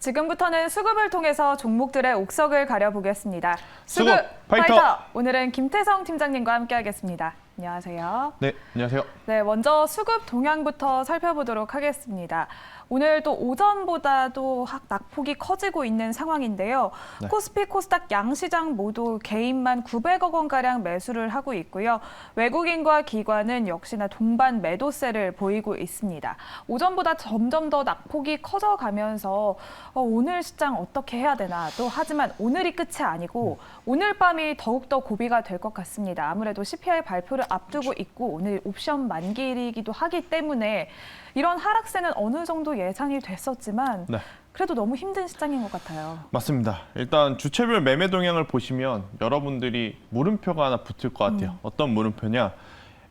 지금부터는 수급을 통해서 종목들의 옥석을 가려보겠습니다. 수급 파이터! 오늘은 김태성 팀장님과 함께하겠습니다. 안녕하세요. 네, 안녕하세요. 네, 먼저 수급 동향부터 살펴보도록 하겠습니다. 오늘 또 오전보다도 낙폭이 커지고 있는 상황인데요. 네. 코스피, 코스닥 양시장 모두 개인만 900억 원가량 매수를 하고 있고요. 외국인과 기관은 역시나 동반 매도세를 보이고 있습니다. 오전보다 점점 더 낙폭이 커져가면서 오늘 시장 어떻게 해야 되나, 또 하지만 오늘이 끝이 아니고 오늘 밤이 더욱더 고비가 될 것 같습니다. 아무래도 CPI 발표를 앞두고 있고 오늘 옵션 만기이기도 하기 때문에 이런 하락세는 어느 정도 예상이 됐었지만 네. 그래도 너무 힘든 시장인 것 같아요. 맞습니다. 일단 주체별 매매 동향을 보시면 여러분들이 물음표가 하나 붙을 것 같아요. 어떤 물음표냐?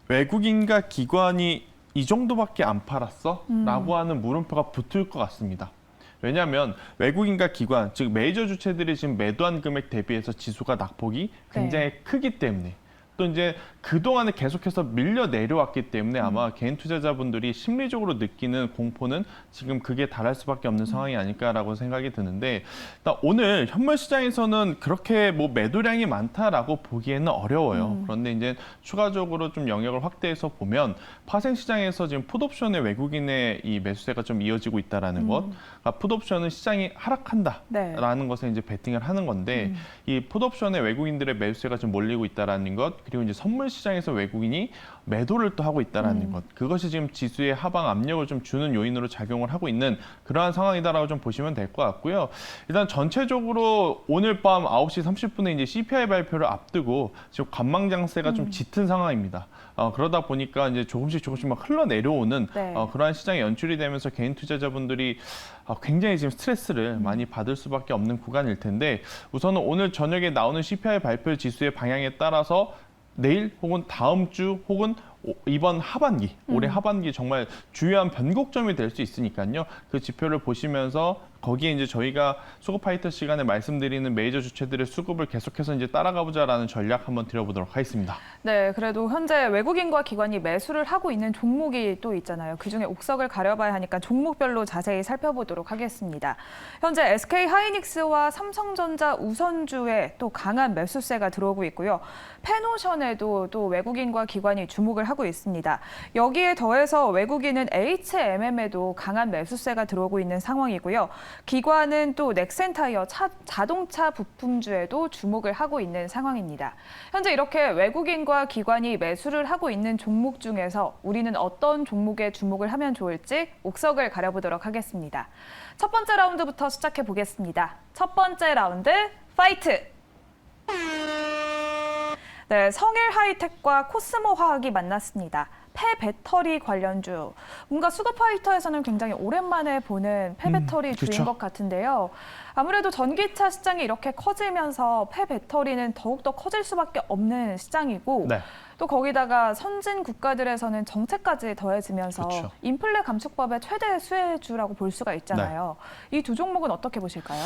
외국인과 기관이 이 정도밖에 안 팔았어? 라고 하는 물음표가 붙을 것 같습니다. 왜냐하면 외국인과 기관, 즉 메이저 주체들이 지금 매도한 금액 대비해서 지수가 낙폭이 굉장히 크기 때문에, 또 이제 그동안에 계속해서 밀려 내려왔기 때문에 아마 개인 투자자분들이 심리적으로 느끼는 공포는 지금 그게 달할 수밖에 없는 상황이 아닐까라고 생각이 드는데, 일단 오늘 현물 시장에서는 그렇게 뭐 매도량이 많다라고 보기에는 어려워요. 그런데 이제 추가적으로 좀 영역을 확대해서 보면 파생 시장에서 지금 풋옵션의 외국인의 이 매수세가 좀 이어지고 있다라는 것, 그러니까 풋옵션은 시장이 하락한다라는 것에 이제 베팅을 하는 건데, 이 풋옵션의 외국인들의 매수세가 좀 몰리고 있다라는 것, 그리고 이제 선물 시장에서 외국인이 매도를 또 하고 있다라는 것, 그것이 지금 지수의 하방 압력을 좀 주는 요인으로 작용을 하고 있는 그러한 상황이다라고 좀 보시면 될 것 같고요. 일단 전체적으로 오늘 밤 9시 30분에 이제 CPI 발표를 앞두고 지금 관망장세가 좀 짙은 상황입니다. 그러다 보니까 이제 조금씩 막 흘러내려오는 그러한 시장에 연출이 되면서 개인 투자자분들이 굉장히 지금 스트레스를 많이 받을 수밖에 없는 구간일 텐데, 우선은 오늘 저녁에 나오는 CPI 발표 지수의 방향에 따라서 내일 혹은 다음 주 혹은 이번 하반기, 올해 하반기 정말 중요한 변곡점이 될 수 있으니까요. 그 지표를 보시면서 거기에 이제 저희가 수급 파이터 시간에 말씀드리는 메이저 주체들의 수급을 계속해서 이제 따라가보자라는 전략 한번 드려보도록 하겠습니다. 네, 그래도 현재 외국인과 기관이 매수를 하고 있는 종목이 또 있잖아요. 그중에 옥석을 가려봐야 하니까 종목별로 자세히 살펴보도록 하겠습니다. 현재 SK 하이닉스와 삼성전자 우선주에 또 강한 매수세가 들어오고 있고요. 페노션에도 또 외국인과 기관이 주목을 하고 있습니다. 여기에 더해서 외국인은 HMM에도 강한 매수세가 들어오고 있는 상황이고요. 기관은 또 넥센타이어 자동차 부품주에도 주목을 하고 있는 상황입니다. 현재 이렇게 외국인과 기관이 매수를 하고 있는 종목 중에서 우리는 어떤 종목에 주목을 하면 좋을지 옥석을 가려보도록 하겠습니다. 첫 번째 라운드부터 시작해 보겠습니다. 첫 번째 라운드, 파이트! 네, 성일하이텍과 코스모화학이 만났습니다. 폐배터리 관련주. 뭔가 수급 파이터에서는 굉장히 오랜만에 보는 폐배터리 주인 것 같은데요. 아무래도 전기차 시장이 이렇게 커지면서 폐배터리는 더욱더 커질 수밖에 없는 시장이고, 또 거기다가 선진 국가들에서는 정책까지 더해지면서 인플레 감축법의 최대 수혜주라고 볼 수가 있잖아요. 이 두 종목은 어떻게 보실까요?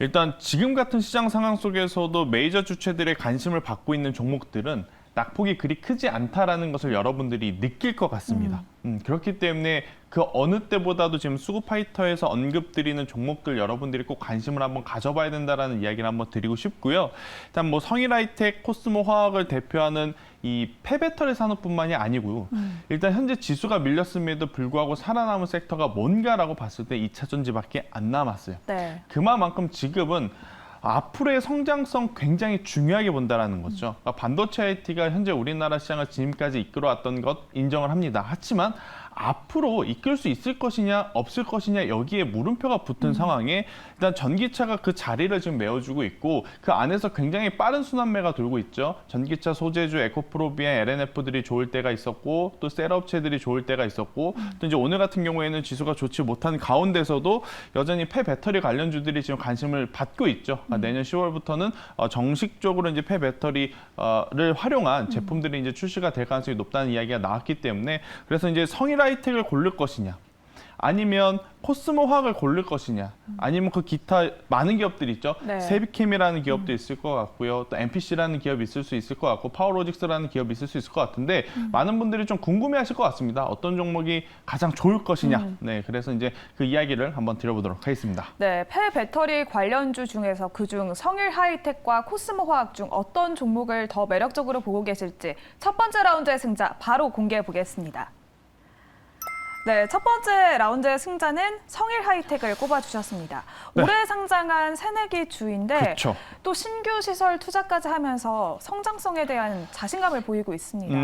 일단 지금 같은 시장 상황 속에서도 메이저 주체들의 관심을 받고 있는 종목들은 낙폭이 그리 크지 않다라는 것을 여러분들이 느낄 것 같습니다. 그렇기 때문에 그 어느 때보다도 지금 수급 파이터에서 언급드리는 종목들 여러분들이 꼭 관심을 한번 가져봐야 된다라는 이야기를 한번 드리고 싶고요. 일단 뭐 성일하이텍, 코스모 화학을 대표하는 이 폐배터리 산업뿐만이 아니고요. 일단 현재 지수가 밀렸음에도 불구하고 살아남은 섹터가 뭔가라고 봤을 때 2차 전지밖에 안 남았어요. 그만큼 지금은 앞으로의 성장성 굉장히 중요하게 본다라는 거죠. 그러니까 반도체 IT가 현재 우리나라 시장을 지금까지 이끌어왔던 것 인정을 합니다. 하지만 앞으로 이끌 수 있을 것이냐 없을 것이냐 여기에 물음표가 붙은 상황에 일단 전기차가 그 자리를 지금 메워주고 있고, 그 안에서 굉장히 빠른 순환매가 돌고 있죠. 전기차 소재주 에코프로비안, LNF들이 좋을 때가 있었고, 또 셀업체들이 좋을 때가 있었고, 또 이제 오늘 같은 경우에는 지수가 좋지 못한 가운데서도 여전히 폐배터리 관련주들이 지금 관심을 받고 있죠. 내년 10월부터는 정식적으로 이제 폐배터리를 활용한 제품들이 이제 출시가 될 가능성이 높다는 이야기가 나왔기 때문에, 그래서 이제 성일하이텍을 고를 것이냐, 아니면 코스모 화학을 고를 것이냐, 아니면 그 기타 많은 기업들이 있죠. 네. 세비캠이라는 기업도 있을 것 같고요. 또 MPC라는 기업이 있을 수 있을 것 같고 파워로직스라는 기업이 있을 수 있을 것 같은데 많은 분들이 좀 궁금해하실 것 같습니다. 어떤 종목이 가장 좋을 것이냐. 네, 그래서 이제 그 이야기를 한번 드려보도록 하겠습니다. 네, 폐배터리 관련주 중에서 그중 성일하이텍과 코스모화학 중 어떤 종목을 더 매력적으로 보고 계실지 첫 번째 라운드의 승자 바로 공개해 보겠습니다. 네, 첫 번째 라운드의 승자는 성일하이텍을 꼽아주셨습니다. 네. 올해 상장한 새내기 주인데 그렇죠. 또 신규 시설 투자까지 하면서 성장성에 대한 자신감을 보이고 있습니다.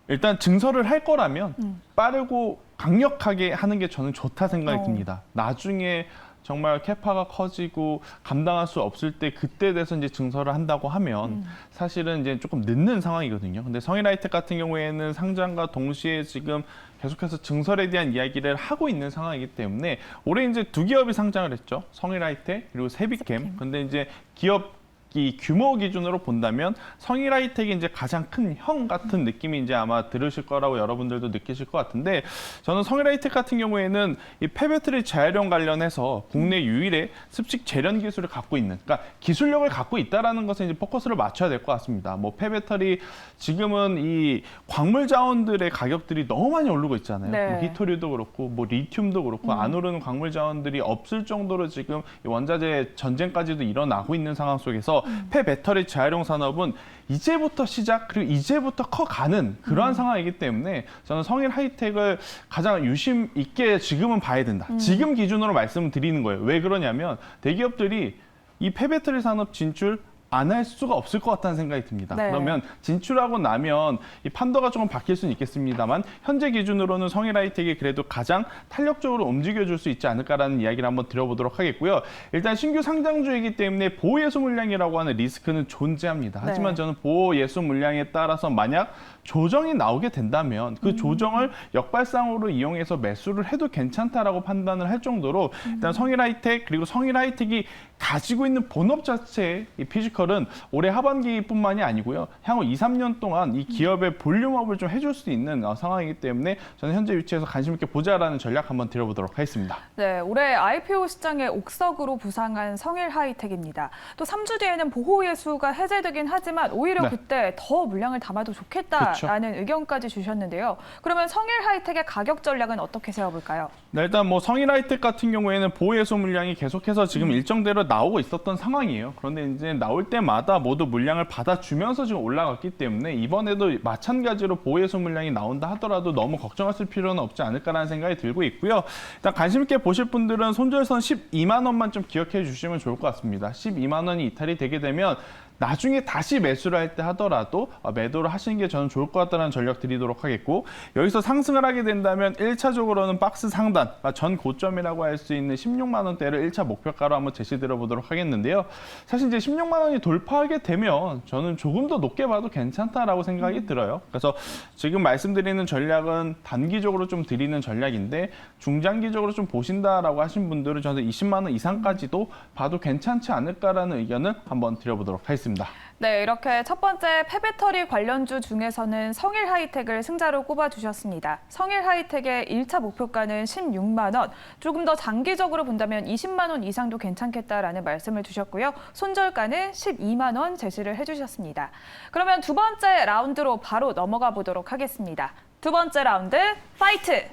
일단 증설을 할 거라면 빠르고 강력하게 하는 게 저는 좋다 생각이 듭니다. 나중에 정말 캐파가 커지고 감당할 수 없을 때 그때 돼서 이제 증설을 한다고 하면 사실은 이제 조금 늦는 상황이거든요. 근데 성일하이텍 같은 경우에는 상장과 동시에 지금 계속해서 증설에 대한 이야기를 하고 있는 상황이기 때문에 올해 이제 두 기업이 상장을 했죠. 성일하이텍 그리고 세비캠. 근데 이제 기업 이 규모 기준으로 본다면 성일하이텍이 이제 가장 큰 형 같은 느낌이 이제 아마 들으실 거라고 여러분들도 느끼실 것 같은데 저는 성일하이텍 같은 경우에는 이 폐배터리 재활용 관련해서 국내 유일의 습식 재련 기술을 갖고 있는, 그러니까 기술력을 갖고 있다라는 것에 이제 포커스를 맞춰야 될 것 같습니다. 뭐 폐배터리 지금은 이 광물 자원들의 가격들이 너무 많이 오르고 있잖아요. 네. 뭐 히토리도 그렇고 뭐 리튬도 그렇고 안 오르는 광물 자원들이 없을 정도로 지금 이 원자재 전쟁까지도 일어나고 있는 상황 속에서 폐배터리 재활용 산업은 이제부터 시작 그리고 이제부터 커가는 그러한 상황이기 때문에 저는 성일하이텍을 가장 유심 있게 지금은 봐야 된다. 지금 기준으로 말씀을 드리는 거예요. 왜 그러냐면 대기업들이 이 폐배터리 산업 진출 안 할 수가 없을 것 같다는 생각이 듭니다. 네. 그러면 진출하고 나면 이 판도가 조금 바뀔 수는 있겠습니다만 현재 기준으로는 성일하이텍이 그래도 가장 탄력적으로 움직여줄 수 있지 않을까라는 이야기를 한번 드려보도록 하겠고요. 일단 신규 상장주이기 때문에 보호예수 물량이라고 하는 리스크는 존재합니다. 하지만 네. 저는 보호예수 물량에 따라서 만약 조정이 나오게 된다면 그 조정을 역발상으로 이용해서 매수를 해도 괜찮다라고 판단을 할 정도로 일단 성일하이텍 그리고 성일하이텍이 가지고 있는 본업 자체의 이 피지컬은 올해 하반기뿐만이 아니고요. 향후 2, 3년 동안 이 기업의 볼륨업을 좀 해줄 수 있는 상황이기 때문에 저는 현재 위치에서 관심 있게 보자라는 전략 한번 드려보도록 하겠습니다. 네, 올해 IPO 시장의 옥석으로 부상한 성일하이텍입니다. 또 3주 뒤에는 보호예수가 해제되긴 하지만 오히려 네. 그때 더 물량을 담아도 좋겠다라는 의견까지 주셨는데요. 그러면 성일하이텍의 가격 전략은 어떻게 세워볼까요? 네, 일단 뭐 성일하이텍 같은 경우에는 보호예수 물량이 계속해서 지금 일정대로 나오고 있었던 상황이에요. 그런데 이제 나올 때마다 모두 물량을 받아주면서 지금 올라갔기 때문에 이번에도 마찬가지로 보호예수 물량이 나온다 하더라도 너무 걱정하실 필요는 없지 않을까라는 생각이 들고 있고요. 일단 관심 있게 보실 분들은 손절선 12만 원만 좀 기억해 주시면 좋을 것 같습니다. 12만 원이 이탈이 되게 되면 나중에 다시 매수를 할 때 하더라도 매도를 하시는 게 저는 좋을 것 같다는 전략 드리도록 하겠고 여기서 상승을 하게 된다면 1차적으로는 박스 상단, 전 고점이라고 할 수 있는 16만 원대를 1차 목표가로 한번 제시 드려보도록 하겠는데요. 사실 이제 16만 원이 돌파하게 되면 저는 조금 더 높게 봐도 괜찮다라고 생각이 들어요. 그래서 지금 말씀드리는 전략은 단기적으로 좀 드리는 전략인데 중장기적으로 좀 보신다라고 하신 분들은 저는 20만 원 이상까지도 봐도 괜찮지 않을까라는 의견을 한번 드려보도록 하겠습니다. 네, 이렇게 첫 번째 폐배터리 관련주 중에서는 성일하이텍을 승자로 꼽아주셨습니다. 성일하이텍의 1차 목표가는 16만 원, 조금 더 장기적으로 본다면 20만 원 이상도 괜찮겠다라는 말씀을 주셨고요. 손절가는 12만 원 제시를 해주셨습니다. 그러면 두 번째 라운드로 바로 넘어가 보도록 하겠습니다. 두 번째 라운드, 파이트!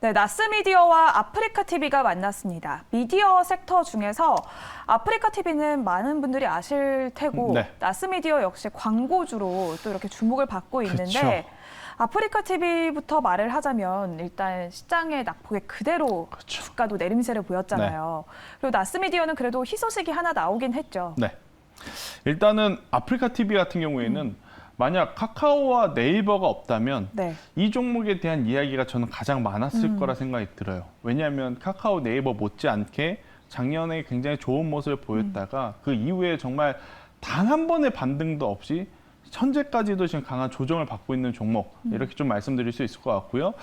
네, 나스미디어와 아프리카TV가 만났습니다. 미디어 섹터 중에서 아프리카TV는 많은 분들이 아실 테고 네. 나스미디어 역시 광고주로 또 이렇게 주목을 받고 있는데 그쵸. 아프리카TV부터 말을 하자면 일단 시장의 낙폭에 그대로 그쵸. 주가도 내림세를 보였잖아요. 그리고 나스미디어는 그래도 희소식이 하나 나오긴 했죠. 네. 일단은 아프리카TV 같은 경우에는 만약 카카오와 네이버가 없다면 네. 이 종목에 대한 이야기가 저는 가장 많았을 거라 생각이 들어요. 왜냐하면 카카오, 네이버 못지않게 작년에 굉장히 좋은 모습을 보였다가 그 이후에 정말 단 한 번의 반등도 없이 현재까지도 지금 강한 조정을 받고 있는 종목 이렇게 좀 말씀드릴 수 있을 것 같고요.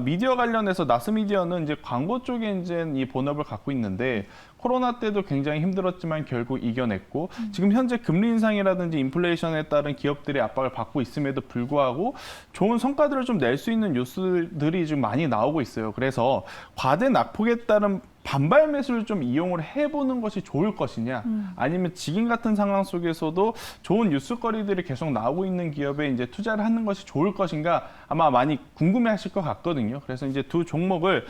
미디어 관련해서 나스미디어는 이제 광고 쪽에 이제 이 본업을 갖고 있는데 코로나 때도 굉장히 힘들었지만 결국 이겨냈고 지금 현재 금리 인상이라든지 인플레이션에 따른 기업들의 압박을 받고 있음에도 불구하고 좋은 성과들을 좀 낼 수 있는 뉴스들이 좀 많이 나오고 있어요. 그래서 과대 낙폭에 따른 반발 매수를 좀 이용을 해보는 것이 좋을 것이냐, 아니면 지금 같은 상황 속에서도 좋은 뉴스거리들이 계속 나오고 있는 기업에 이제 투자를 하는 것이 좋을 것인가 아마 많이 궁금해하실 것 같거든요. 그래서 이제 두 종목을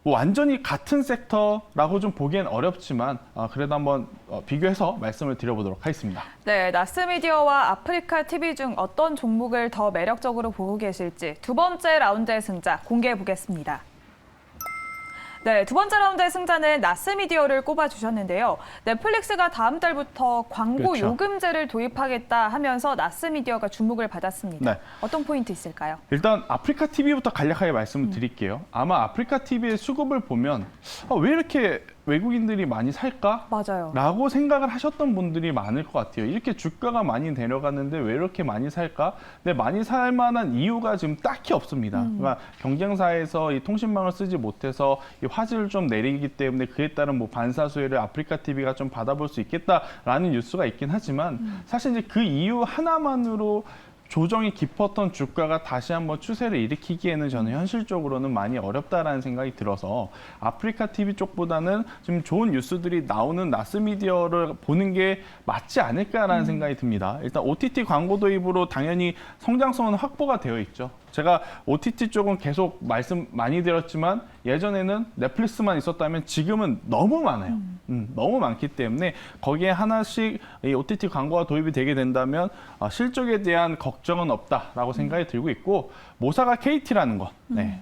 뭐 완전히 같은 섹터라고 좀 보기엔 어렵지만 그래도 한번 비교해서 말씀을 드려보도록 하겠습니다. 네, 나스미디어와 아프리카 TV 중 어떤 종목을 더 매력적으로 보고 계실지 두 번째 라운드의 승자 공개해 보겠습니다. 네, 두 번째 라운드의 승자는 나스미디어를 꼽아주셨는데요. 넷플릭스가 다음 달부터 광고 그렇죠. 요금제를 도입하겠다 하면서 나스미디어가 주목을 받았습니다. 네. 어떤 포인트 있을까요? 일단 아프리카 TV부터 간략하게 말씀을 드릴게요. 아마 아프리카 TV의 수급을 보면 왜 이렇게 외국인들이 많이 살까? 맞아요. 라고 생각을 하셨던 분들이 많을 것 같아요. 이렇게 주가가 많이 내려가는데 왜 이렇게 많이 살까? 근데 많이 살 만한 이유가 지금 딱히 없습니다. 그러니까 경쟁사에서 이 통신망을 쓰지 못해서 이 화질을 좀 내리기 때문에 그에 따른 뭐 반사 수혜를 아프리카 TV가 좀 받아볼 수 있겠다라는 뉴스가 있긴 하지만 사실 이제 그 이유 하나만으로 조정이 깊었던 주가가 다시 한번 추세를 일으키기에는 저는 현실적으로는 많이 어렵다라는 생각이 들어서 아프리카 TV 쪽보다는 좀 좋은 뉴스들이 나오는 나스미디어를 보는 게 맞지 않을까라는 생각이 듭니다. 일단 OTT 광고 도입으로 당연히 성장성은 확보가 되어 있죠. 제가 OTT 쪽은 계속 말씀 많이 드렸지만 예전에는 넷플릭스만 있었다면 지금은 너무 많아요. 너무 많기 때문에 거기에 하나씩 이 OTT 광고가 도입이 되게 된다면 실적에 대한 걱정은 없다라고 생각이 들고 있고 모사가 KT라는 것,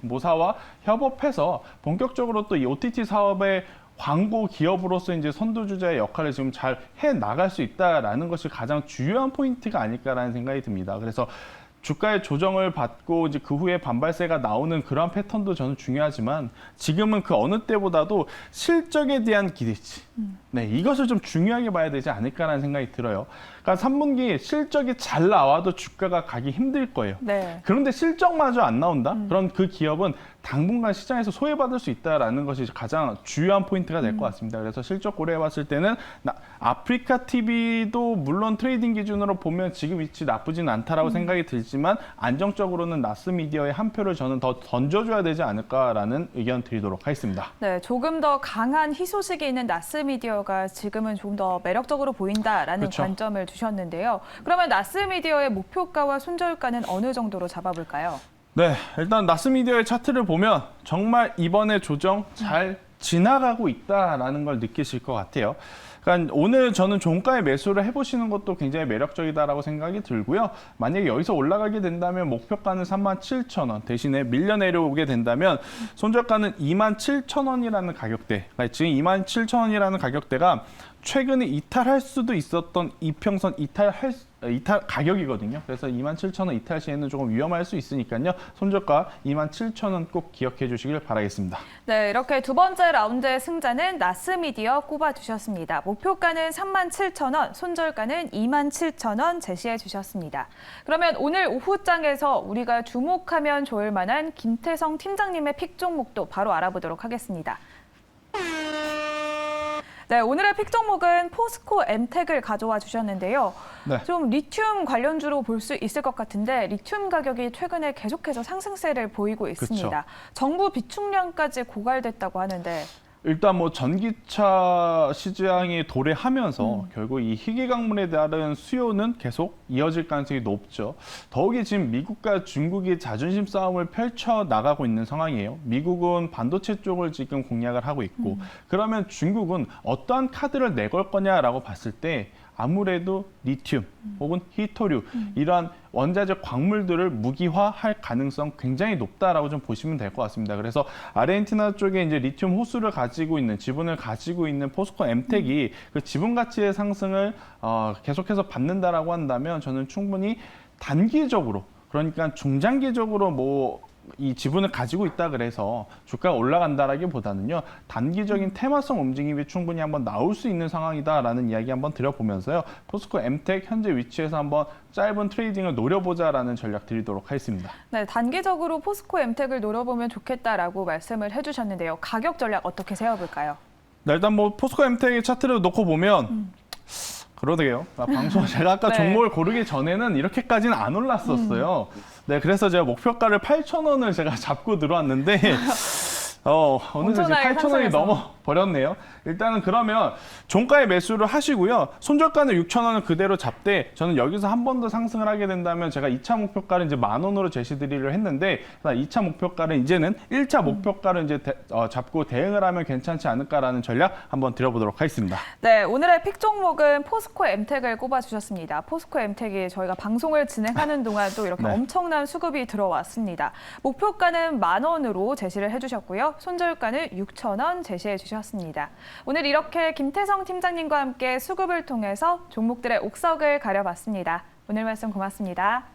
모사와 협업해서 본격적으로 또 이 OTT 사업의 광고 기업으로서 이제 선두주자의 역할을 지금 잘 해 나갈 수 있다라는 것이 가장 중요한 포인트가 아닐까라는 생각이 듭니다. 그래서 주가의 조정을 받고 이제 그 후에 반발세가 나오는 그런 패턴도 저는 중요하지만 지금은 그 어느 때보다도 실적에 대한 기대치. 네, 이것을 좀 중요하게 봐야 되지 않을까라는 생각이 들어요. 그러니까 3분기 실적이 잘 나와도 주가가 가기 힘들 거예요. 네. 그런데 실적마저 안 나온다? 그럼 그 기업은 당분간 시장에서 소외받을 수 있다는 것이 가장 중요한 포인트가 될 것 같습니다. 그래서 실적 고려해봤을 때는 아프리카 TV도 물론 트레이딩 기준으로 보면 지금 위치 나쁘진 않다라고 생각이 들지만 안정적으로는 나스미디어의 한 표를 저는 더 던져줘야 되지 않을까라는 의견 드리도록 하겠습니다. 네, 조금 더 강한 희소식이 있는 나스미디어가 지금은 좀 더 매력적으로 보인다라는 그렇죠. 관점을 주셨는데요. 그러면 나스미디어의 목표가와 손절가는 어느 정도로 잡아볼까요? 네, 일단 나스미디어의 차트를 보면 정말 이번에 조정 잘 지나가고 있다라는 걸 느끼실 것 같아요. 그러니까 오늘 저는 종가에 매수를 해보시는 것도 굉장히 매력적이다라고 생각이 들고요. 만약에 여기서 올라가게 된다면 목표가는 37,000원 대신에 밀려 내려오게 된다면 손절가는 27,000원이라는 가격대. 그러니까 지금 27,000원이라는 가격대가 최근에 이탈할 수도 있었던 이평선 이탈 가격이거든요. 그래서 27,000원 이탈 시에는 조금 위험할 수 있으니까요. 손절가 27,000원 꼭 기억해 주시길 바라겠습니다. 네, 이렇게 두 번째 라운드의 승자는 나스미디어 꼽아주셨습니다. 목표가는 37,000원, 손절가는 27,000원 제시해 주셨습니다. 그러면 오늘 오후장에서 우리가 주목하면 좋을 만한 김태성 팀장님의 픽 종목도 바로 알아보도록 하겠습니다. 네, 오늘의 픽 종목은 포스코 엠텍을 가져와 주셨는데요. 네. 좀 리튬 관련주로 볼 수 있을 것 같은데 리튬 가격이 최근에 계속해서 상승세를 보이고 있습니다. 그쵸. 정부 비축량까지 고갈됐다고 하는데 일단 뭐 전기차 시장이 도래하면서 결국 이 희귀광물에 대한 수요는 계속 이어질 가능성이 높죠. 더욱이 지금 미국과 중국이 자존심 싸움을 펼쳐 나가고 있는 상황이에요. 미국은 반도체 쪽을 지금 공략을 하고 있고 그러면 중국은 어떠한 카드를 내걸 거냐라고 봤을 때 아무래도 리튬 혹은 히토류 이러한 원자재 광물들을 무기화할 가능성 굉장히 높다라고 좀 보시면 될 것 같습니다. 그래서 아르헨티나 쪽에 이제 리튬 호수를 가지고 있는 지분을 가지고 있는 포스코 엠텍이 그 지분 가치의 상승을 계속해서 받는다라고 한다면 저는 충분히 단기적으로 그러니까 중장기적으로 뭐 이 지분을 가지고 있다 그래서 주가가 올라간다라기보다는요, 단기적인 테마성 움직임이 충분히 한번 나올 수 있는 상황이다라는 이야기 한번 드려보면서요, 포스코 엠텍 현재 위치에서 한번 짧은 트레이딩을 노려보자라는 전략 드리도록 하겠습니다. 네, 단기적으로 포스코 엠텍을 노려보면 좋겠다라고 말씀을 해주셨는데요. 가격 전략 어떻게 세워볼까요? 네, 일단 뭐 포스코 엠텍의 차트를 놓고 보면 그러게요. 방송 제가 아까 네. 종목을 고르기 전에는 이렇게까지는 안 올랐었어요. 네, 그래서 제가 목표가를 8,000원을 제가 잡고 들어왔는데 어느새 이제 엄청나게 8,000원이 상승해서. 넘어 버렸네요. 일단은 그러면 종가에 매수를 하시고요. 손절가는 6,000원을 그대로 잡되 저는 여기서 한 번 더 상승을 하게 된다면 제가 2차 목표가를 이제 10,000원으로 제시드리려 했는데 2차 목표가를 이제는 1차 목표가를 이제 잡고 대응을 하면 괜찮지 않을까라는 전략 한번 드려보도록 하겠습니다. 네, 오늘의 픽 종목은 포스코 엠텍을 꼽아주셨습니다. 포스코 엠텍이 저희가 방송을 진행하는 동안 또 이렇게 네. 엄청난 수급이 들어왔습니다. 목표가는 10,000원으로 제시를 해주셨고요. 손절가는 6,000원 제시해 주셨습니다. 오늘 이렇게 김태성 팀장님과 함께 수급을 통해서 종목들의 옥석을 가려봤습니다. 오늘 말씀 고맙습니다.